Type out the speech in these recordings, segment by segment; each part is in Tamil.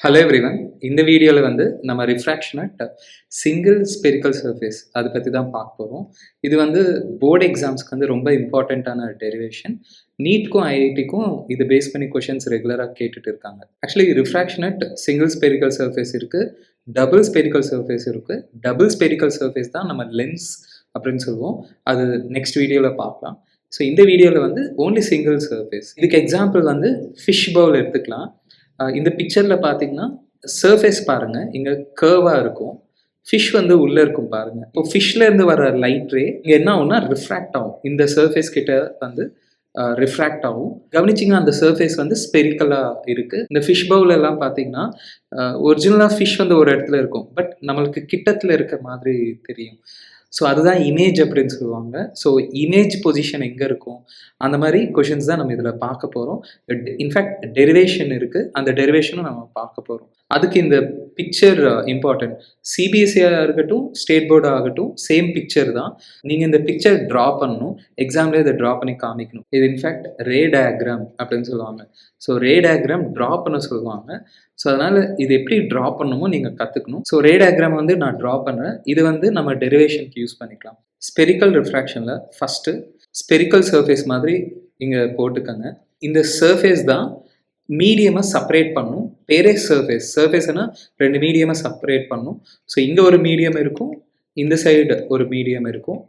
Hello everyone. இந்த வீடியோவில் நம்ம refraction at single spherical surface அதை பற்றி தான் பார்க்க போகிறோம். இது போர்டு எக்ஸாம்ஸ்க்கு ரொம்ப இம்பார்ட்டண்ட்டான டெரிவேஷன். நீட்க்கும் ஐஐடிக்கும் இது பேஸ் பண்ணி கொஷின்ஸ் ரெகுலராக கேட்டுட்டு இருக்காங்க. Actually refraction at single spherical surface இருக்குது, டபுள் ஸ்பெரிக்கல் சர்ஃபேஸ் இருக்குது. டபுள் ஸ்பெரிக்கல் சர்ஃபேஸ் தான் நம்ம லென்ஸ் அப்படின்னு சொல்லுவோம். அது நெக்ஸ்ட் வீடியோவில் பார்க்கலாம். ஸோ இந்த வீடியோவில் ஓன்லி சிங்கிள் சர்ஃபேஸ். இதுக்கு எக்ஸாம்பிள் ஃபிஷ் பவுல் எடுத்துக்கலாம். இந்த பிக்சரில் பார்த்தீங்கன்னா சர்ஃபேஸ் பாருங்கள், இங்கே கர்வாக இருக்கும். ஃபிஷ் உள்ளே இருக்கும் பாருங்கள். இப்போ ஃபிஷ்லேருந்து வர லைட் ரே இங்கே என்ன ஆகும்னா ரிஃப்ராக்ட் ஆகும். இந்த சர்ஃபேஸ் கிட்ட ரிஃப்ராக்ட் ஆகும். கவனிச்சிங்கன்னா அந்த சர்ஃபேஸ் ஸ்பெரிக்கலாக இருக்குது. இந்த ஃபிஷ் பவுல் எல்லாம் பார்த்தீங்கன்னா ஒரிஜினலாக ஃபிஷ் ஒரு இடத்துல இருக்கும், பட் நம்மளுக்கு கிட்டத்தில் இருக்க மாதிரி தெரியும். ஸோ அதுதான் இமேஜ் அப்படின்னு சொல்லுவாங்க. ஸோ இமேஜ் பொசிஷன் எங்கே இருக்கும், அந்த மாதிரி கொஷின்ஸ் தான் நம்ம இதில் பார்க்க போகிறோம். இன்ஃபேக்ட் டெரிவேஷன் இருக்குது, அந்த டெரிவேஷனும் நம்ம பார்க்க போகிறோம். அதுக்கு இந்த பிக்சர் இம்பார்ட்டன்ட். சிபிஎஸ்சியாக இருக்கட்டும், ஸ்டேட் போர்டாக ஆகட்டும், சேம் பிக்சர் தான். நீங்கள் இந்த பிக்சர் ட்ரா பண்ணணும், எக்ஸாம்லேயே இதை ட்ரா பண்ணி காமிக்கணும். இது இன்ஃபேக்ட் ரே டயக்ராம் அப்படின்னு சொல்லுவாங்க. ஸோ ரே டயக்ராம் ட்ரா பண்ண சொல்லுவாங்க. ஸோ அதனால் இது எப்படி ட்ரா பண்ணணுமோ நீங்கள் கற்றுக்கணும். ஸோ ரே டயக்ராம் நான் ட்ரா பண்ணுறேன். இது நம்ம டெரிவேஷனுக்கு யூஸ் பண்ணிக்கலாம். ஸ்பெரிக்கல் ரிஃப்ராக்ஷனில் ஃபஸ்ட்டு ஸ்பெரிக்கல் சர்ஃபேஸ் மாதிரி இங்கே போட்டுக்கோங்க. இந்த சர்ஃபேஸ் தான் மீடியமாக செப்பரேட் பண்ணும். பேரே சர்ஃபேஸ்னா ரெண்டு மீடியமாக செப்பரேட் பண்ணும். ஸோ இங்கே ஒரு மீடியம் இருக்கும், இந்த சைடு ஒரு மீடியம் இருக்கும்.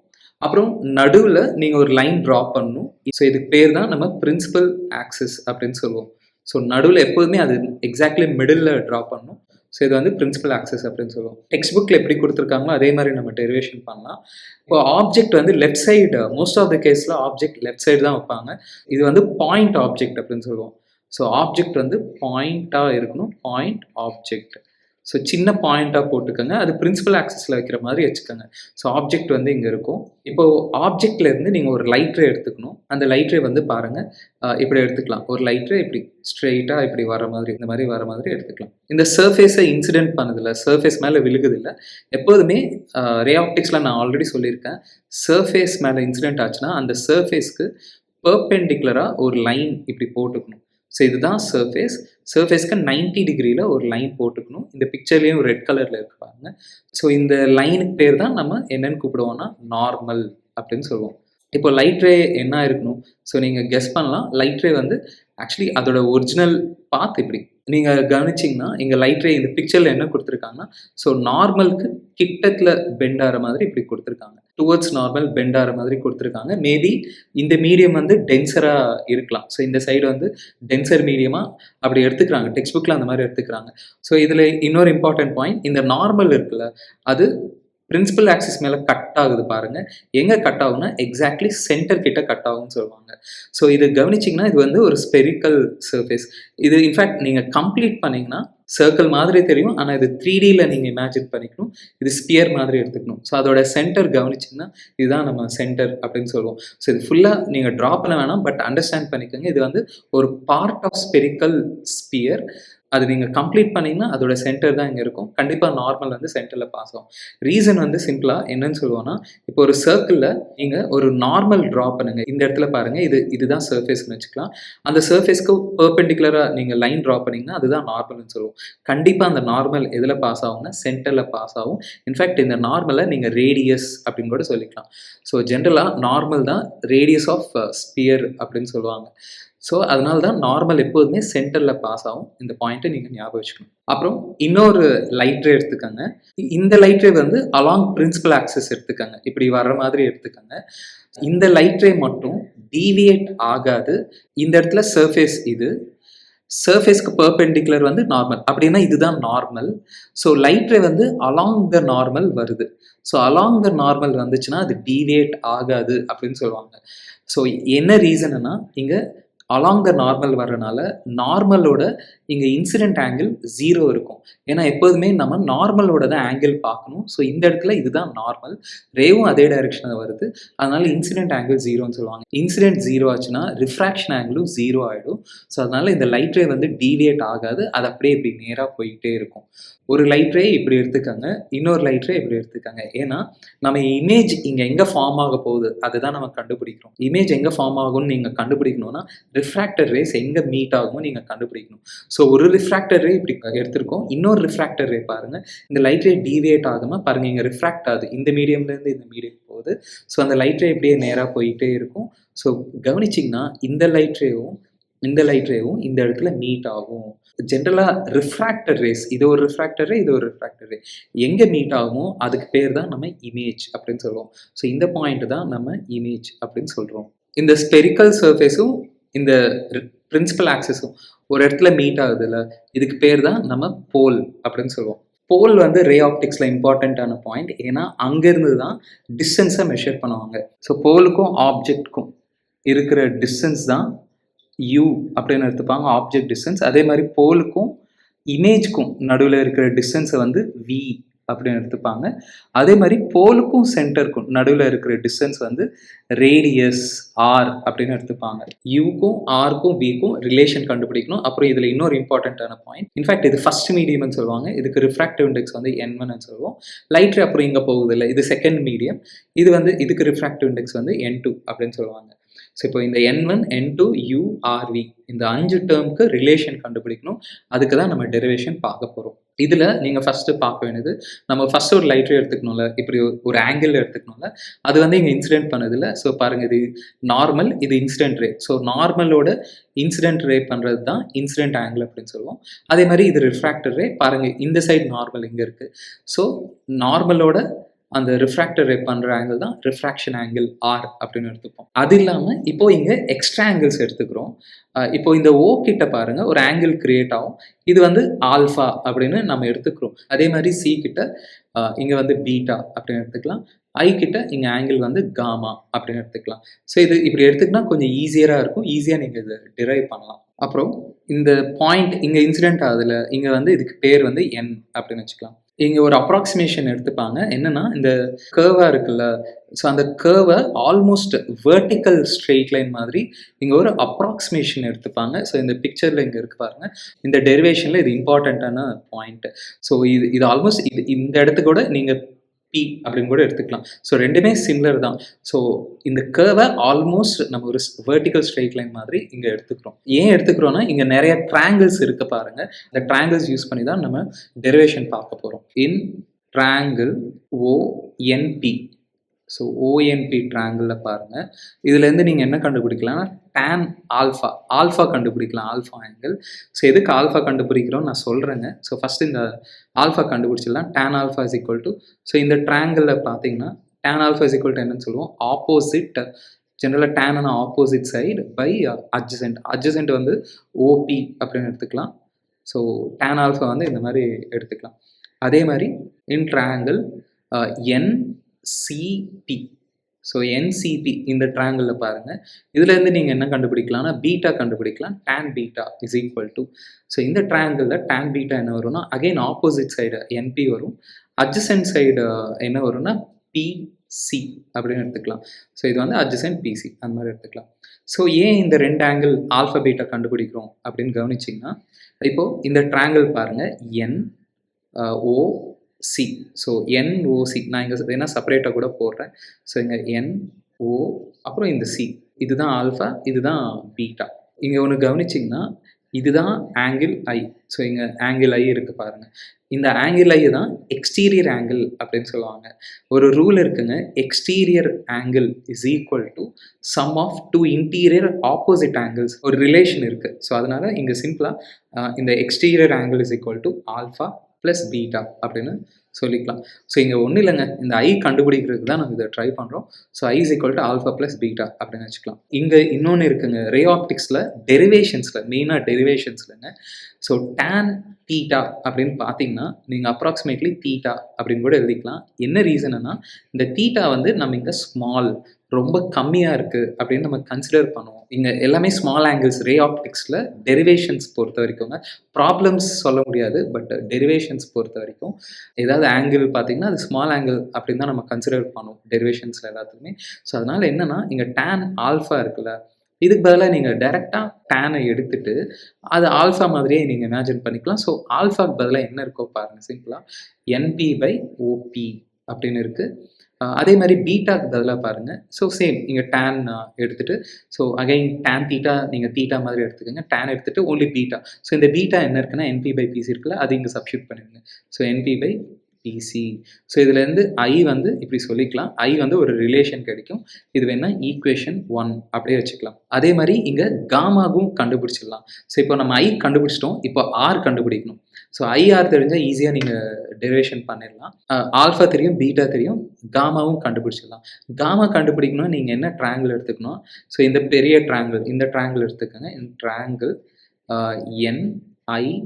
அப்புறம் நடுவில் நீங்கள் ஒரு லைன் ட்ரா பண்ணணும். ஸோ இதுக்கு பேர் தான் நம்ம பிரின்சிபல் ஆக்சிஸ் அப்படின்னு சொல்லுவோம். ஸோ நடுவில் எப்போதுமே அது எக்ஸாக்ட்லி மிடில் ட்ரா பண்ணணும். ஸோ இது பிரின்சிபல் ஆக்சிஸ் அப்படின்னு சொல்லுவோம். டெக்ஸ்ட் புக்கில் எப்படி கொடுத்துருக்காங்களோ அதே மாதிரி நம்ம டெரிவேஷன் பண்ணலாம். இப்போ object left side, most of the கேஸில் ஆப்ஜெக்ட் லெஃப்ட் சைடு தான் வைப்பாங்க. இது பாயிண்ட் ஆப்ஜெக்ட் அப்படின்னு சொல்லுவோம். ஸோ ஆப்ஜெக்ட் பாயிண்ட்டாக இருக்கணும், பாயிண்ட் ஆப்ஜெக்ட். ஸோ சின்ன பாயிண்ட்டாக போட்டுக்கோங்க, அது பிரின்சிபல் ஆக்சிஸில் வைக்கிற மாதிரி வச்சுக்கோங்க. ஸோ ஆப்ஜெக்ட் இங்கே இருக்கும். இப்போது ஆப்ஜெக்ட்லேருந்து நீங்கள் ஒரு லைட் ரே எடுத்துக்கணும். அந்த லைட் ரே பாருங்கள், இப்படி எடுத்துக்கலாம். ஒரு லைட் ரே இப்படி ஸ்ட்ரெயிட்டாக இப்படி வர மாதிரி, இந்த மாதிரி வர மாதிரி எடுத்துக்கலாம். இந்த சர்ஃபேஸை இன்சிடென்ட் பண்ணதில்லை, சர்ஃபேஸ் மேலே விழுகுதில்லை. எப்போதுமே ரே ஆப்டிக்ஸில் நான் ஆல்ரெடி சொல்லியிருக்கேன், சர்ஃபேஸ் மேலே இன்சிடென்ட் ஆச்சுன்னா அந்த சர்ஃபேஸ்க்கு பெர்பெண்டிகுலராக ஒரு லைன் இப்படி போட்டுக்கணும். ஸோ இதுதான் சர்ஃபேஸ்க்கு 90 டிகிரியில் ஒரு லைன் போட்டுக்கணும். இந்த பிக்சர்லேயும் ரெட் கலரில் இருப்பாங்க. ஸோ இந்த லைனுக்கு பேர் தான் நம்ம என்னென்னு கூப்பிடுவோம்னா நார்மல் அப்படின்னு சொல்லுவோம். இப்போ லைட் ரே என்ன இருக்கணும், ஸோ நீங்கள் கெஸ் பண்ணலாம். லைட் ரே ஆக்சுவலி அதோட ஒரிஜினல் பாத் இப்படி நீங்கள் கவனிச்சிங்கன்னா இங்கே லைட் ரே இந்த பிக்சரில் என்ன கொடுத்துருக்காங்கன்னா, ஸோ நார்மலுக்கு கிட்டத்தில் பெண்ட் ஆகிற மாதிரி இப்படி கொடுத்துருக்காங்க. டுவர்ட்ஸ் நார்மல் பெண்ட் ஆகிற மாதிரி கொடுத்துருக்காங்க. மேபி இந்த மீடியம் டென்சராக இருக்கலாம். ஸோ இந்த சைடு டென்சர் மீடியமாக அப்படி எடுத்துக்கிறாங்க. டெக்ஸ்ட் புக்கில் அந்த மாதிரி எடுத்துக்கிறாங்க. ஸோ இதில் இன்னொரு இம்பார்ட்டன்ட் பாயிண்ட், இந்த நார்மல் இருக்குல்ல, அது பிரின்சிபல் ஆக்சிஸ் மேலே கட் ஆகுது பாருங்கள். எங்கே கட் ஆகும்னா எக்ஸாக்ட்லி சென்டர் கிட்ட கட் ஆகும்னு சொல்லுவாங்க. ஸோ இது கவனிச்சிங்கன்னா இது ஒரு ஸ்பெரிக்கல் சர்ஃபேஸ். இது இன்ஃபேக்ட் நீங்கள் கம்ப்ளீட் பண்ணிங்கன்னா சர்க்கிள் மாதிரி தெரியும், ஆனால் இது 3Dயில் நீங்கள் இமேஜின் பண்ணிக்கணும். இது ஸ்பியர் மாதிரி எடுத்துக்கணும். ஸோ அதோட சென்டர் கவனிச்சிங்கன்னா இதுதான் நம்ம சென்டர் அப்படின்னு சொல்லுவோம். ஸோ இது ஃபுல்லாக நீங்கள் ட்ரா பண்ண வேணாம், பட் அண்டர்ஸ்டாண்ட் பண்ணிக்கோங்க. இது ஒரு பார்ட் ஆஃப் ஸ்பெரிக்கல் ஸ்பியர். அது நீங்கள் கம்ப்ளீட் பண்ணிங்கன்னா அதோட சென்டர் தான் இங்கே இருக்கும். கண்டிப்பாக நார்மல் சென்டரில் பாஸ் ஆகும். ரீசன் சிம்பிளாக என்னன்னு சொல்லுவோன்னா, இப்போ ஒரு சர்க்கிளில் நீங்கள் ஒரு நார்மல் ட்ரா பண்ணுங்கள். இந்த இடத்துல பாருங்கள், இதுதான் சர்ஃபேஸ்னு வச்சுக்கலாம். அந்த சர்ஃபேஸ்க்கு பெர்பெண்டிகுலராக நீங்கள் லைன் ட்ரா பண்ணிங்கன்னா அதுதான் நார்மல்னு சொல்லுவோம். கண்டிப்பாக அந்த நார்மல் எதில் பாஸ் ஆகும்னா சென்டரில் பாஸ் ஆகும். இன்ஃபேக்ட் இந்த நார்மலை நீங்கள் ரேடியஸ் அப்படின்னு கூட சொல்லிக்கலாம். ஸோ ஜென்ரலாக நார்மல் தான் ரேடியஸ் ஆஃப் ஸ்பியர் அப்படின்னு சொல்லுவாங்க. ஸோ அதனால தான் நார்மல் எப்போதுமே சென்டரில் பாஸ் ஆகும். இந்த பாயிண்ட்டை நீங்கள் ஞாபகம் வச்சுக்கணும். அப்புறம் இன்னொரு லைட் ரே எடுத்துக்கோங்க. இந்த light ray along principal axis எடுத்துக்கோங்க. இப்படி வர்ற மாதிரி எடுத்துக்கோங்க. இந்த லைட் ரே மட்டும் டீவியேட் ஆகாது. இந்த இடத்துல சர்ஃபேஸ், இது சர்ஃபேஸ்க்கு பெர்பெண்டிகுலர் நார்மல், அப்படின்னா இதுதான் normal. So light ray along the normal வருது. ஸோ அலாங் த நார்மல் வந்துச்சுன்னா அது டீவியேட் ஆகாது அப்படின்னு சொல்லுவாங்க. ஸோ என்ன ரீசன்னா, இங்கே அலாங் த நார்மல் வர்றதுனால நார்மலோட இங்கே இன்சிடென்ட் ஆங்கிள் 0 இருக்கும். ஏன்னா எப்போதுமே நம்ம நார்மலோட தான் ஆங்கிள் பார்க்கணும். ஸோ இந்த இடத்துல இதுதான் நார்மல், ரேவும் அதே டைரெக்ஷனில் வருது. அதனால இன்சிடென்ட் ஆங்கிள் 0ன்னு சொல்லுவாங்க. இன்சிடென்ட் 0 ஆச்சுன்னா ரிஃப்ராக்ஷன் ஆங்கிளும் 0 ஆகிடும். ஸோ அதனால இந்த லைட் ரே டீவியேட் ஆகாது, அது அப்படியே இப்படி நேராக போயிட்டே இருக்கும். ஒரு லைட் ரே இப்படி எடுத்துக்கோங்க, இன்னொரு லைட் ரே இப்படி எடுத்துக்கோங்க. ஏன்னா நம்ம இமேஜ் இங்கே எங்கே ஃபார்ம் ஆக போகுது அதுதான் நம்ம கண்டுபிடிக்கிறோம். இமேஜ் எங்கே ஃபார்ம் ஆகும்னு நீங்கள் கண்டுபிடிக்கணும்னா ரிஃப்ராக்டட் ரேஸ் எங்கே மீட் ஆகுமோ நீங்கள் கண்டுபிடிக்கணும். ஸோ ஒரு ரிஃப்ராக்டட் ரே இப்படி எடுத்திருக்கோம், இன்னொரு ரிஃப்ராக்டட் ரே பாருங்கள், இந்த லைட் ரே டீவியேட் ஆகாமல் பாருங்கள் இங்கே ரிஃப்ராக்ட் ஆகுது, இந்த மீடியம்லேருந்து இந்த மீடியம் போகுது. ஸோ அந்த லைட் ரே இப்படியே நேராக போயிட்டே இருக்கும். ஸோ கவனிச்சிங்கன்னா இந்த லைட் ரேவும் இந்த இடத்துல மீட் ஆகும். ஜென்ரலாக ரிஃப்ராக்டட் ரேஸ், இது ஒரு ரிஃப்ராக்டட் ரே, இது ஒரு ரிஃப்ராக்டட் ரே, எங்கே மீட் ஆகுமோ அதுக்கு பேர் தான் நம்ம இமேஜ் அப்படின்னு சொல்லுவோம். ஸோ இந்த பாயிண்ட் தான் நம்ம இமேஜ் அப்படின்னு சொல்கிறோம். இந்த ஸ்பெரிக்கல் சர்ஃபேஸும் இந்த பிரின்சிபல் ஆக்சிஸும் ஒரு இடத்துல மீட் ஆகுதுல்ல, இதுக்கு பேர் தான் நம்ம போல் அப்படின்னு சொல்லுவோம். போல் வந்து ரே ஆப்டிக்ஸில் இம்பார்ட்டண்ட்டான பாயிண்ட். ஏன்னா அங்கேருந்து தான் டிஸ்டன்ஸை மெஷர் பண்ணுவாங்க. ஸோ போலுக்கும் ஆப்ஜெக்ட்க்கும் இருக்கிற டிஸ்டன்ஸ் தான் யூ அப்படின்னு எடுத்துப்பாங்க, ஆப்ஜெக்ட் டிஸ்டன்ஸ். அதே மாதிரி போலுக்கும் இமேஜ்க்கும் நடுவில் இருக்கிற டிஸ்டன்ஸை வந்து வி அப்படின்னு எடுத்துப்பாங்க. அதே மாதிரி போலுக்கும் சென்டருக்கும் நடுவில் இருக்கிற டிஸ்டன்ஸ் வந்து ரேடியஸ் ஆர் அப்படின்னு எடுத்துப்பாங்க. யூக்கும் ஆர்க்கும் விக்கும் ரிலேஷன் கண்டுபிடிக்கணும். அப்புறம் இதில் இன்னொரு இம்பார்ட்டண்ட்டான பாயிண்ட், இன்ஃபேக்ட் இது ஃபர்ஸ்ட் மீடியம்னு சொல்லுவாங்க, இதுக்கு ரிஃப்ராக்டிவ் இண்டெக்ஸ் வந்து N1 சொல்லுவோம். லைட் அப்புறம் இங்கே போகுது இல்லை, இது செகண்ட் மீடியம், இது வந்து இதுக்கு ரிஃப்ராக்டிவ் இண்டெக்ஸ் வந்து N2 அப்படின்னு சொல்லுவாங்க. ஸோ இப்போ இந்த N1, N2, U, RV இந்த 5 டேர்முக்கு ரிலேஷன் கண்டுபிடிக்கணும். அதுக்கு தான் நம்ம டெரிவேஷன் பார்க்க போகிறோம். இதில் நீங்கள் ஃபஸ்ட்டு பார்க்க வேண்டியது, நம்ம ஃபஸ்ட்டு ஒரு லைட் ரே எடுத்துக்கணும்ல, இப்படி ஒரு ஆங்கிள் எடுத்துக்கணும்ல, அது வந்து இங்கே இன்சிடென்ட் பண்ணுதில்ல. ஸோ பாருங்கள், இது நார்மல், இது இன்சிடென்ட் ரே. ஸோ நார்மலோட இன்சிடென்ட் ரே பண்ணுறது தான் இன்சிடென்ட் ஆங்கிள் அப்படின்னு சொல்லுவோம். அதே மாதிரி இது ரிஃப்ராக்டட் ரே. பாருங்கள், இந்த சைடு நார்மல் இங்கே இருக்குது. ஸோ நார்மலோட அந்த ரிஃப்ராக்டர் ரே பண்ணுற ஆங்கிள் தான் ரிஃப்ராக்ஷன் ஆங்கிள் ஆர் அப்படின்னு எடுத்துப்போம். அது இல்லாமல் இப்போது இங்கே எக்ஸ்ட்ரா ஆங்கிள்ஸ் எடுத்துக்கிறோம். இப்போ இந்த ஓ கிட்ட பாருங்கள் ஒரு ஆங்கிள் கிரியேட் ஆகும், இது வந்து ஆல்ஃபா அப்படின்னு நம்ம எடுத்துக்கிறோம். அதே மாதிரி சி கிட்ட இங்கே வந்து பீட்டா அப்படின்னு எடுத்துக்கலாம். ஐ கிட்ட இங்கே ஆங்கிள் வந்து காமா அப்படின்னு எடுத்துக்கலாம். ஸோ இது இப்படி எடுத்துக்கினா கொஞ்சம் ஈஸியராக இருக்கும், ஈஸியாக நீங்கள் இதை டிரைவ் பண்ணலாம். அப்புறம் இந்த பாயிண்ட் இங்கே இன்சிடென்ட் ஆகுதுல, இங்கே வந்து இதுக்கு பேர் வந்து என் அப்படின்னு வச்சுக்கலாம். இங்கே ஒரு அப்ராக்சிமேஷன் எடுத்துப்பாங்க, என்னென்னா இந்த கர்வாக இருக்குல்ல, ஸோ அந்த கர்வை ஆல்மோஸ்ட் வெர்டிக்கல் ஸ்ட்ரெயிட் லைன் மாதிரி இங்கே ஒரு அப்ராக்சிமேஷன் எடுத்துப்பாங்க. ஸோ இந்த பிக்சரில் இங்கே இருக்கு பாருங்கள், இந்த டெரிவேஷனில் இது இம்பார்ட்டண்ட்டான பாயிண்ட்டு. ஸோ இது ஆல்மோஸ்ட் இந்த இடத்துக்கூட நீங்கள் பி அப்படின்னு கூட எடுத்துக்கலாம். ஸோ ரெண்டுமே சிமிலர் தான். ஸோ இந்த கர்வை ஆல்மோஸ்ட் நம்ம ஒரு வெர்டிக்கல் ஸ்ட்ரெயிட் லைன் மாதிரி இங்கே எடுத்துக்கிறோம். ஏன் எடுத்துக்கிறோன்னா இங்கே நிறைய ட்ராங்கிள்ஸ் இருக்கு பாருங்க, இந்த ட்ராங்கிள்ஸ் யூஸ் பண்ணி தான் நம்ம டெரிவேஷன் பார்க்க போகிறோம். இன் ட்ராங்கிள் ஓஎன்பி, ஸோ ஓஎன்பி ட்ராங்கிளில் பாருங்கள், இதுலேருந்து நீங்கள் என்ன கண்டுபிடிக்கலாம்னா tan ஆல்ஃபா கண்டுபிடிக்கலாம், ஆல்ஃபா ஆங்கிள். ஸோ எதுக்கு ஆல்ஃபா கண்டுபிடிக்கிறோம் நான் சொல்கிறேங்க. ஸோ ஃபஸ்ட்டு இந்த ஆல்ஃபா கண்டுபிடிச்சிடலாம். tan alpha is equal to, so இந்த ட்ராங்கிளில் பார்த்தீங்கன்னா tan alpha is equal to என்னன்னு சொல்லுவோம், ஆப்போசிட், ஜென்ரலாக tan opposite side by adjacent வந்து ஓபி அப்படின்னு எடுத்துக்கலாம். ஸோ tan ஆல்ஃபா வந்து இந்த மாதிரி எடுத்துக்கலாம். அதே மாதிரி இன் ட்ராங்கிள் NCP, ஸோ NCP இந்த ட்ராங்கிளில் பாருங்கள், இதுலேருந்து நீங்கள் என்ன கண்டுபிடிக்கலாம்னா பீட்டா கண்டுபிடிக்கலாம். tan beta is equal to, so இந்த ட்ராங்கிளில் tan பீட்டா என்ன வரும்னா அகெயின் ஆப்போசிட் சைடு NP வரும், அட்ஜசென்ட் சைடு என்ன வரும்னா PC அப்படின்னு எடுத்துக்கலாம். ஸோ இது வந்து அட்ஜசென்ட் PC அந்த மாதிரி எடுத்துக்கலாம். ஸோ ஏன் இந்த ரெண்டு ஆங்கிள் ஆல்ஃபா பீட்டா கண்டுபிடிக்கிறோம் அப்படின்னு கவனிச்சிங்கன்னா, இப்போது இந்த ட்ராங்கிள் பாருங்கள் NOC, ஸோ NOC நான் இங்கே வேணால் செப்பரேட்டாக கூட போடுறேன். ஸோ இங்கே NO அப்புறம் இந்த C, இதுதான் ஆல்ஃபா, இதுதான் பீட்டா. இங்கே ஒன்று கவனிச்சிங்கன்னா இதுதான் ஆங்கிள் I. ஸோ இங்கே ஆங்கிள் I இருக்குது பாருங்கள், இந்த ஆங்கிள் ஐ தான் எக்ஸ்டீரியர் ஆங்கிள் அப்படின்னு சொல்லுவாங்க. ஒரு ரூல் இருக்குங்க, exterior angle is equal to sum of two interior opposite angles, ஒரு ரிலேஷன் இருக்குது. ஸோ அதனால் இங்கே சிம்பிளாக இந்த exterior angle is equal to alpha plus beta அப்படின்னு சொல்லிக்கலாம். ஸோ இங்கே ஒன்றும் இல்லைங்க, இந்த ஐ கண்டுபிடிக்கிறதுக்கு தான் நம்ம இதை ட்ரை பண்ணுறோம். So I is equal to alpha plus beta அப்படின்னு வச்சுக்கலாம். இங்கே இன்னொன்று இருக்குங்க, ரே ஆப்டிக்ஸில் டெரிவேஷன்ஸில், மெயினாக டெரிவேஷன்ஸ்லங்க. ஸோ டேன் தீட்டா அப்படின்னு பார்த்தீங்கன்னா நீங்கள் அப்ராக்சிமேட்லி தீட்டா அப்படின்னு கூட எழுதிக்கலாம். என்ன ரீசன்னா இந்த தீட்டா வந்து நம்ம இங்கே ஸ்மால், ரொம்ப கம்மியாக இருக்குது அப்படின்னு நம்ம கன்சிடர் பண்ணுவோம். இங்கே எல்லாமே ஸ்மால் ஆங்கிள்ஸ் ரே ஆப்டிக்ஸில் டெரிவேஷன்ஸ் பொறுத்த வரைக்குங்க, ப்ராப்ளம்ஸ் சொல்ல முடியாது, பட் டெரிவேஷன்ஸ் பொறுத்த வரைக்கும் ஏதாவது ஆங்கிள் பார்த்தீங்கன்னா அது ஸ்மால் ஆங்கிள் அப்படின்னு தான் நம்ம கன்சிடர் பண்ணுவோம் டெரிவேஷன்ஸில் எல்லாத்துக்குமே. ஸோ அதனால் என்னென்னா இங்கே டேன் ஆல்ஃபா இருக்குல்ல, இதுக்கு பதிலாக நீங்கள் டைரெக்டாக டேனை எடுத்துகிட்டு அது ஆல்ஃபா மாதிரியே நீங்கள் இமேஜின் பண்ணிக்கலாம். ஸோ ஆல்ஃபாக்கு பதிலாக என்ன இருக்கோ பாருங்கள், சிம்பிளாக NP/OP அப்படின்னு இருக்குது. அதே மாதிரி பீட்டாக்கு பதிலாக பாருங்கள். ஸோ சேம் இங்கே டேன் எடுத்துகிட்டு, ஸோ அகைன் டேன் தீட்டா நீங்கள் தீட்டா மாதிரி எடுத்துக்கோங்க. டேன் எடுத்துகிட்டு ஓன்லி பீட்டா. ஸோ இந்த பீட்டா என்ன இருக்குன்னா NP/PC இருக்குல்ல, அது இங்கே சப்ஸ்டியூட் பண்ணிடுங்க. So NP/PC. ஸோ இதுலேருந்து I வந்து இப்படி சொல்லிக்கலாம். I வந்து ஒரு ரிலேஷன் கிடைக்கும். இது வேணால் ஈக்குவேஷன் 1 அப்படியே வச்சுக்கலாம். அதே மாதிரி இங்கே காமாவும் கண்டுபிடிச்சிடலாம். ஸோ இப்போ நம்ம I கண்டுபிடிச்சிட்டோம். இப்போ R கண்டுபிடிக்கணும். ஸோ IR தெரிஞ்சால் ஈஸியாக நீங்கள் டெரிவேஷன் பண்ணிடலாம். ஆல்ஃபா தெரியும், பீட்டா தெரியும், காமாவும் கண்டுபிடிச்சிடலாம். காமா கண்டுபிடிக்கணும்னா நீங்கள் என்ன ட்ரையாங்கிள் எடுத்துக்கணும்? ஸோ இந்த பெரிய ட்ரையாங்கிள், இந்த ட்ரையாங்கிள் எடுத்துக்கோங்க. இந்த ட்ரையாங்கிள் NIP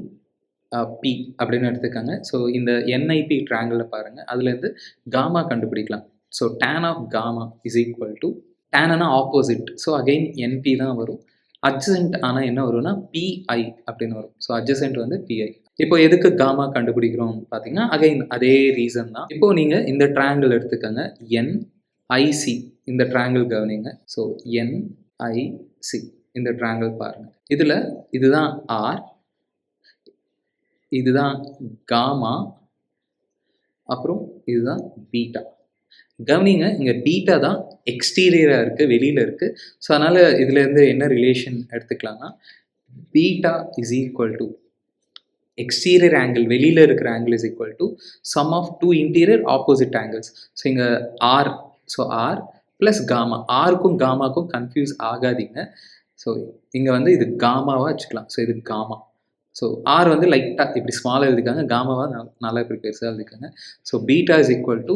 அப்படின்னு எடுத்துக்கோங்க. ஸோ இந்த NIP ட்ரையாங்கிளில் பாருங்கள், அதுலேருந்து காமா கண்டுபிடிக்கலாம். So tan of gamma is equal to, டேன்னா ஆப்போசிட், ஸோ அகெயின் NP தான் வரும். அட்ஜசன்ட் ஆனால் என்ன வரும்னா PI அப்படின்னு வரும். ஸோ அட்ஜசன்ட் வந்து PI. இப்போ எதுக்கு காமா கண்டுபிடிக்கிறோம் பார்த்தீங்கன்னா, அகைன் அதே ரீசன் தான். இப்போ நீங்கள் இந்த ட்ரையாங்கிள் எடுத்துக்கோங்க, NIC இந்த ட்ரையாங்கிள் கவனிங்க. ஸோ NIC இந்த ட்ரையாங்கிள் பாருங்கள். இதில் இதுதான் R, இதுதான் காமா, அப்புறம் இதுதான் பீட்டா. கவனிங்க, இங்கே பீட்டா தான் எக்ஸ்டீரியராக இருக்குது, வெளியில் இருக்குது. ஸோ அதனால் இதுலேருந்து என்ன ரிலேஷன் எடுத்துக்கலாம்னா, beta is equal to exterior angle, வெளியில் இருக்கிற angle is equal to sum of two interior opposite angles. So இங்கே R, so R plus gamma. ஆருக்கும் காமாக்கும் கன்ஃபியூஸ் ஆகாதீங்க. ஸோ இங்கே வந்து இது காமாவாக வச்சுக்கலாம். ஸோ இது காமா. ஸோ R வந்து லைட்டாக இப்படி ஸ்மாலாக எழுதிக்காங்க, காமாவாக நல்லா இப்படி பெருசாக எழுதிக்காங்க. So beta is equal to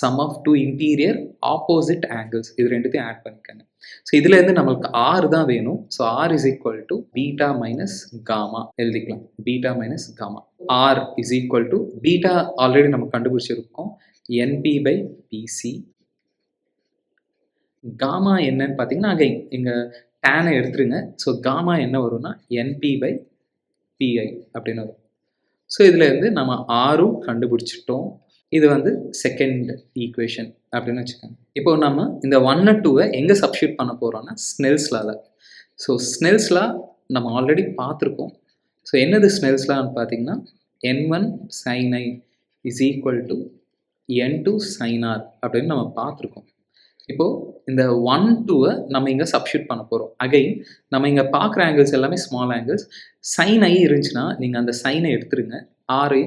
sum of two interior opposite angles. இது ரெண்டுத்தையும் ஆட் பண்ணிக்கோங்க. ஸோ இதுலேருந்து நம்மளுக்கு R தான் வேணும். So R is equal to beta minus gamma எழுதிக்கலாம். Beta minus gamma. R is equal to beta already நம்ம கண்டுபிடிச்சிருக்கோம், NP/PC. காமா என்னன்னு பார்த்தீங்கன்னா, அகைன் இங்கே டேனை எடுத்துருங்க. ஸோ காமா என்ன வரும்னா NP/PI அப்படின்னு வரும். ஸோ இதுலேருந்து நம்ம ஆரும் கண்டுபிடிச்சிட்டோம். இது வந்து செகண்ட் ஈக்குவேஷன் அப்படின்னு வச்சுக்கோங்க. இப்போ நம்ம இந்த 1 2 எங்கே சப்ஸ்டியூட் பண்ண போகிறோம்னா ஸ்னெல்ஸ் லால. ஸோ ஸ்னெல்ஸ் லா நம்ம ஆல்ரெடி பார்த்துருக்கோம். ஸோ என்னது ஸ்னெல்ஸ் லான்னு பார்த்தீங்கன்னா, N1 sin I is equal to N2 sin R அப்படின்னு நம்ம பார்த்துருக்கோம். இப்போது இந்த 1 2 நம்ம இங்கே சப்ஸ்டியூட் பண்ண போகிறோம். அகைன் நம்ம இங்கே பார்க்குற ஆங்கிள்ஸ் எல்லாமே ஸ்மால் ஆங்கிள்ஸ். சைன் ஐ இருந்துச்சுன்னா நீங்கள் அந்த சைனை எடுத்துருங்க. ஆறு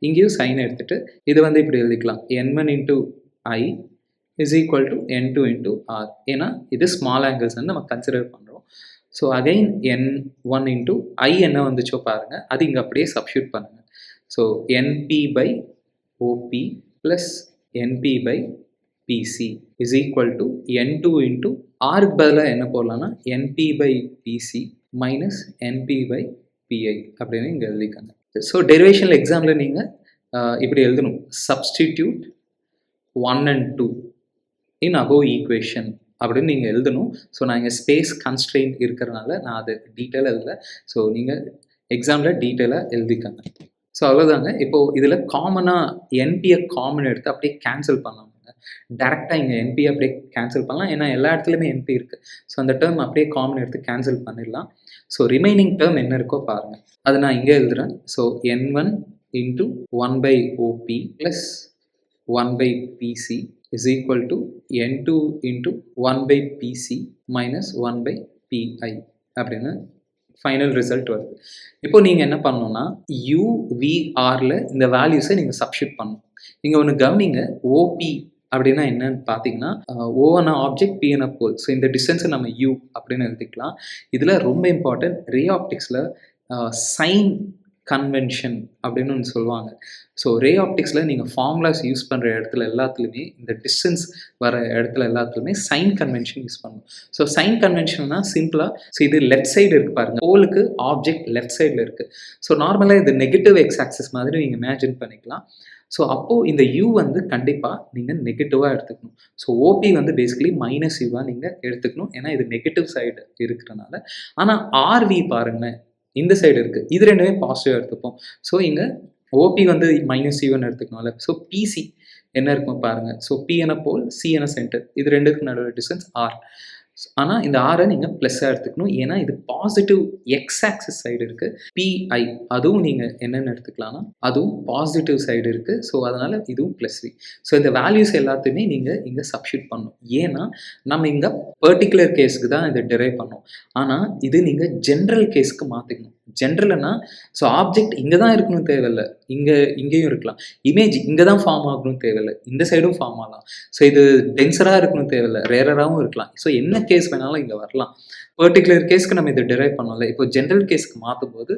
இங்கேயும் சைனை எடுத்துகிட்டு இது வந்து இப்படி எழுதிக்கலாம், N1 into I is equal to N2 into R. ஏன்னா இது ஸ்மால் ஆங்கிள்ஸ் வந்து நம்ம கன்சிடர் பண்ணுறோம். So again N1 into I என்ன வந்துச்சோ பாருங்கள், அது இங்கே அப்படியே சப்ஸ்டியூட் பண்ணுங்கள். So NP/OP plus NP/PC is equal to N2 into ஆருக்கு பதிலாக என்ன போடலான்னா NP/PC மைனஸ் NP/PI அப்படின்னு இங்கே எழுதிக்காங்க. ஸோ டெரிவேஷனில் எக்ஸாமில் நீங்கள் இப்படி எழுதணும், substitute 1 and 2 in above equation அப்படின்னு நீங்கள் எழுதணும். ஸோ நான் இங்கே ஸ்பேஸ் கன்ஸ்ட்ரெயின் இருக்கிறனால நான் அது டீட்டெயிலாக எழுதலை. ஸோ நீங்கள் எக்ஸாமில் டீட்டெயிலாக எழுதிக்காங்க. ஸோ அவ்வளோதாங்க. இப்போது இதில் காமனாக என்பியை காமன் எடுத்து அப்படியே கேன்சல் பண்ணலாம். டேரெக்டாக இங்கே என்பி அப்படியே கேன்சல் பண்ணலாம், ஏன்னா எல்லா இடத்துலையுமே என்பி இருக்குது. ஸோ அந்த டேர்ம் அப்படியே காமன் எடுத்து கேன்சல் பண்ணிடலாம். ஸோ ரிமைனிங் டேர்ம் என்ன இருக்கோ பாருங்கள், அது நான் இங்கே எழுதுகிறேன். So N1 into 1/OP plus 1/PC is equal to N2 into 1/PC minus 1/PI அப்படின்னு ஃபைனல் ரிசல்ட் வருது. இப்போ நீங்கள் என்ன பண்ணணும்னா UVRல இந்த வேல்யூஸை நீங்கள் சப்ஸ்டியூட் பண்ணணும். நீங்கள் ஒன்று கவனிங்க, OP அப்படின்னா என்னன்னு பார்த்தீங்கன்னா, ஓவன ஆப்ஜெக்ட் பிஎன போல். ஸோ இந்த டிஸ்டன்ஸை நம்ம U அப்படின்னு எழுதிக்கலாம். இதில் ரொம்ப இம்பார்ட்டன்ட், ரே ஆப்டிக்ஸில் சைன் கன்வென்ஷன் அப்படின்னு ஒன்று சொல்லுவாங்க. ஸோ ரே ஆப்டிக்ஸில் நீங்கள் ஃபார்முலாஸ் யூஸ் பண்ணுற இடத்துல எல்லாத்துலேயுமே, இந்த டிஸ்டன்ஸ் வர இடத்துல எல்லாத்துலேயுமே சைன் கன்வென்ஷன் யூஸ் பண்ணணும். ஸோ சைன் கன்வென்ஷன்னா சிம்பிளாக, ஸோ இது லெஃப்ட் சைடு இருக்குது பாருங்கள், போலுக்கு ஆப்ஜெக்ட் லெஃப்ட் சைடில் இருக்குது. ஸோ நார்மலாக இது நெகட்டிவ் எக்ஸ் ஆக்சிஸ் மாதிரி நீங்கள் இமேஜின் பண்ணிக்கலாம். ஸோ அப்போது இந்த U வந்து கண்டிப்பாக நீங்கள் நெகட்டிவாக எடுத்துக்கணும். ஸோ OP வந்து பேசிக்கலி மைனஸ் யூவாக நீங்கள் எடுத்துக்கணும், ஏன்னா இது நெகட்டிவ் சைடு இருக்கிறனால. ஆனால் RV பாருங்களேன், இந்த சைடு இருக்குது, இது ரெண்டுமே பாசிட்டிவாக எடுத்துப்போம். ஸோ இங்கே OP வந்து மைனஸ் யூன்னு எடுத்துக்கணும்ல. ஸோ PC என்ன இருக்கும் பாருங்கள். ஸோ P என போல், C என சென்டர், இது ரெண்டுக்கு நடுவில் டிஸ்டன்ஸ் R. ஆனா இந்த ஆரை நீங்க ப்ளஸ்ஸா எடுத்துக்கணும். ஏன்னா இது பாசிட்டிவ் எக்ஸ் ஆக்சிஸ் சைடு இருக்கு. பிஐ அதுவும் நீங்க என்னன்னு எடுத்துக்கலாம்னா, அதுவும் பாசிட்டிவ் சைடு இருக்கு. ஸோ அதனால இதுவும் ப்ளஸ் வி. ஸோ இந்த வேல்யூஸ் எல்லாத்தையுமே நீங்க இங்க சப்ஸ்டிட்யூட் பண்ணணும். ஏன்னா நம்ம இங்க பர்ட்டிகுலர் கேஸ்க்கு தான் இத டிரைவ் பண்ணோம். ஆனா இது நீங்க ஜெனரல் கேஸ்க்கு மாத்திக்கணும். ஜெனரல்னா ஸோ ஆப்ஜெக்ட் இங்க தான் இருக்கணும்னு தேவையில்ல. இங்கேயும் இருக்கலாம். இமேஜ் இங்க தான் ஃபார்ம் ஆகணும்னு தேவையில்ல. இந்த சைடும் ஃபார்ம் ஆகலாம். ஸோ இது டென்சரா இருக்கணும்னு தேவையில்ல. ரேரராவும் இருக்கலாம். ஸோ என்ன கேஸ் வேணாலும் இங்க வரலாம். பர்ட்டிகுலர் கேஸ்க்கு நம்ம இத டிரைவ் பண்ணோம்ல. இப்போ ஜெனரல் கேஸ்க்கு மாத்தும்போது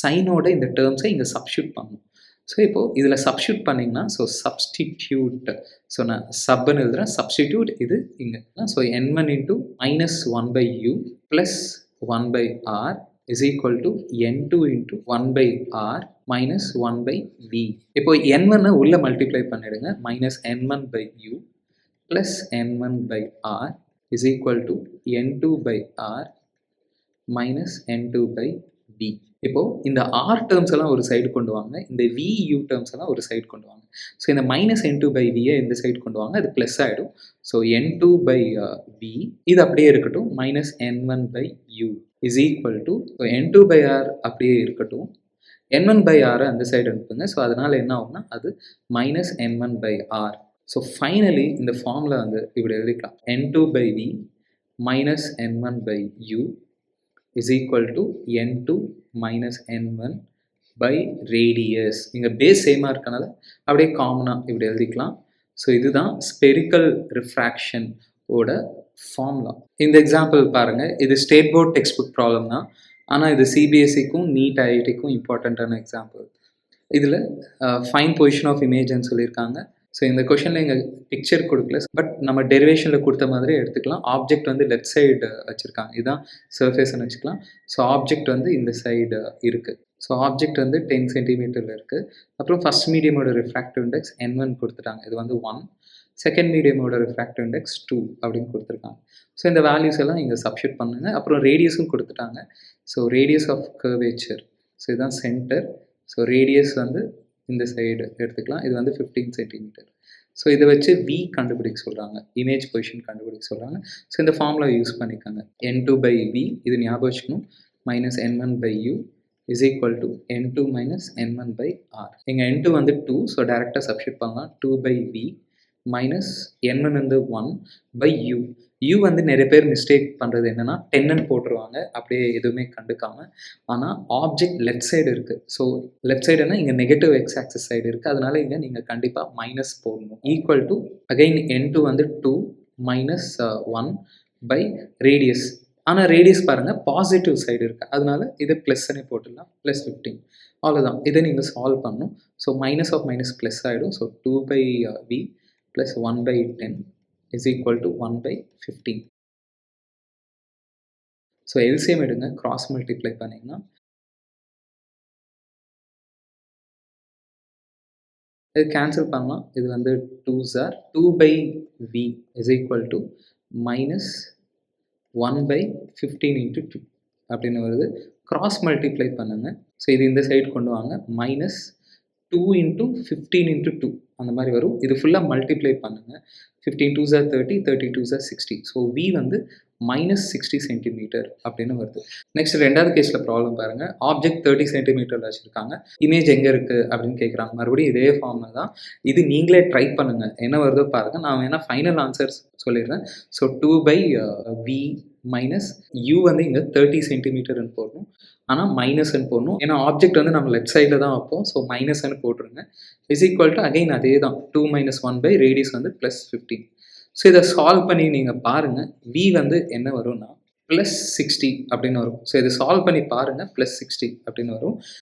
சைனோட இந்த டெர்ம்ஸை இங்க சப்ஸ்டிட்யூட் பண்ணணும். ஸோ இப்போ இதுல சப்ஸ்டிட்யூட் பண்ணீங்கன்னா, ஸோ சப்ஸ்டிட்யூட் ஸோ நான் சப்ன்னு எழுதுறேன். சப்ஸ்டிட்யூட் இது இங்க. So n1 into -1/u plus 1/r is equal to n2 into 1/r minus 1/v. இப்போ n1 உள்ள மல்டிப்ளை பண்ணிடுங்க. minus n1/u plus n1/r is equal to n2/r minus n2/v. இப்போ இந்த r டேர்ம்ஸ் எல்லாம் ஒரு சைடு கொண்டு வாங்க. இந்த vu டேர்ம்ஸ் எல்லாம் ஒரு சைடு கொண்டு வாங்க. ஸோ இந்த minus n2/v இந்த சைடு கொண்டு வாங்க. அது ப்ளஸ் ஆயிடும். ஸோ n2/v இது அப்படியே இருக்கட்டும். minus n1/u is equal to n2/r அப்படியே இருக்கட்டும். n1/r அந்த சைடு அனுப்புங்க. ஸோ அதனால என்ன ஆகும்னா அது மைனஸ் n1/r. ஸோ ஃபைனலி இந்த ஃபார்முலா வந்து இப்படி எழுதிக்கலாம். n2/v minus n1/u is equal to n2 minus n1 by radius. இங்க பேஸ் சேமா இருக்கனால அப்படியே காமனா இப்படி எழுதிக்கலாம். ஸோ இதுதான் ஸ்பெரிக்கல் ரிஃப்ராக்ஷன் ஓட ஃபார்முலா. இந்த எக்ஸாம்பிள் பாருங்க. இது state board text book problem தான். ஆனால் இது சிபிஎஸ்சிக்கும் நீட் ஐஐடிக்கும் இம்பார்ட்டண்ட்டான எக்ஸாம்பிள். இதில் ஃபைன் பொசிஷன் ஆஃப் இமேஜ்னு சொல்லியிருக்காங்க. ஸோ இந்த கொஷனில் எங்கள் பிக்சர் கொடுக்கல. பட் நம்ம டெரிவேஷனில் கொடுத்த மாதிரி எடுத்துக்கலாம். ஆப்ஜெக்ட் வந்து லெஃப்ட் சைடு வச்சுருக்காங்க. இதுதான் சர்ஃபேஸ்ன்னு வச்சுக்கலாம். ஸோ ஆப்ஜெக்ட் வந்து இந்த சைடு இருக்குது. ஸோ ஆப்ஜெக்ட் வந்து 10 சென்டிமீட்டரில் இருக்குது. அப்புறம் ஃபஸ்ட் மீடியமோட ரிஃப்ராக்டிவ் இண்டெக்ஸ் n1 கொடுத்துட்டாங்க. இது வந்து 1. செகண்ட் மீடியமோட ரிஃப்ராக்டிவ் இண்டெக்ஸ் 2 அப்படின்னு கொடுத்துருக்காங்க. ஸோ இந்த வேல்யூஸ் எல்லாம் இங்கே சப்ஸ்டிட்யூட் பண்ணுங்க. அப்புறம் ரேடியஸும் கொடுத்துட்டாங்க. So radius of curvature. So இதுதான் சென்டர். ஸோ ரேடியஸ் வந்து இந்த சைடு எடுத்துக்கலாம். இது வந்து 15 சென்டிமீட்டர். ஸோ இதை வச்சு v கண்டுபிடிக்க சொல்கிறாங்க. இமேஜ் பொசிஷன் கண்டுபிடிக்க சொல்கிறாங்க. ஸோ இந்த ஃபார்முலா யூஸ் பண்ணிக்கோங்க. n2/v இது ஞாபகம் வச்சுக்கணும். minus n1/u is equal to n2 minus n1/r. எங்கள் n2 வந்து 2. ஸோ டேரெக்டாக சப்ஸ்டிட்யூட் பண்ணலாம். 2/v மைனஸ் n1 வந்து 1/u. u வந்து நிறைய பேர் மிஸ்டேக் பண்ணுறது என்னென்னா 10ன்னு போட்டுருவாங்க. அப்படியே எதுவுமே கண்டுக்காமல். ஆனால் ஆப்ஜெக்ட் லெஃப்ட் சைடு இருக்குது. ஸோ லெஃப்ட் சைடுனா இங்கே நெகட்டிவ் எக்ஸ் ஆக்சிஸ் சைடு இருக்குது. அதனால இங்கே நீங்கள் கண்டிப்பாக மைனஸ் போடணும். ஈக்குவல் டு அகைன் n2 வந்து 2 minus 1 ரேடியஸ். ஆனால் ரேடியஸ் பாருங்கள் பாசிட்டிவ் சைடு இருக்குது. அதனால இதை ப்ளஸ்ன்னு போட்டுடலாம். ப்ளஸ் 15. அவ்வளோதான். இதை நீங்கள் சால்வ் பண்ணணும். So minus of minus plus ஆகிடும். So 2/v plus 1/10 is equal to 1/15. So LCM எடுங்க. கிராஸ் மல்டிப்ளை பண்ணிங்கன்னா இது கேன்சல் பண்ணலாம். இது வந்து 2s are 2/v is equal to minus 1/15 into 2 அப்படின்னு வருது. கிராஸ் மல்டிப்ளை பண்ணுங்க. ஸோ இது இந்த சைடு கொண்டு வாங்க. மைனஸ் 2 into 15 into 2 அந்த மாதிரி வரும். இது ஃபுல்லாக மல்டிப்ளை பண்ணுங்க. 15 2s are 30, 30 2s are 60. So v வந்து minus 60 சென்டிமீட்டர் அப்படின்னு வருது. நெக்ஸ்ட் ரெண்டாவது கேஸில் ப்ராப்ளம் பாருங்கள். ஆப்ஜெக்ட் 30 சென்டிமீட்டரில் வச்சுருக்காங்க. இமேஜ் எங்கே இருக்குது அப்படின்னு கேட்குறாங்க. மறுபடியும் இதே ஃபார்மில் தான். இது நீங்களே ட்ரை பண்ணுங்கள். என்ன வருதோ பாருங்கள். நான் வேணால் ஃபைனல் ஆன்சர்ஸ் சொல்லிடுறேன். ஸோ 2/v மைனஸ் u வந்து இங்கே 30 சென்டிமீட்டர்னு போடணும். ஆனால் மைனஸ்ன்னு போடணும். ஏன்னா ஆப்ஜெக்ட் வந்து நம்ம லெஃப்ட் சைடில் தான் வைப்போம். ஸோ மைனஸ்ன்னு போட்டுருங்க. இஸ் ஈக்குவல் டு அகைன் அதே தான் 2 - 1 ரேடியஸ் வந்து ப்ளஸ் 15. ஸோ இதை சால்வ் பண்ணி நீங்கள் பாருங்கள். v வந்து என்ன வரும்னா +60 அப்படின்னு வரும். ஸோ இதை சால்வ் பண்ணி பாருங்கள். +60 அப்படின்னு வரும்.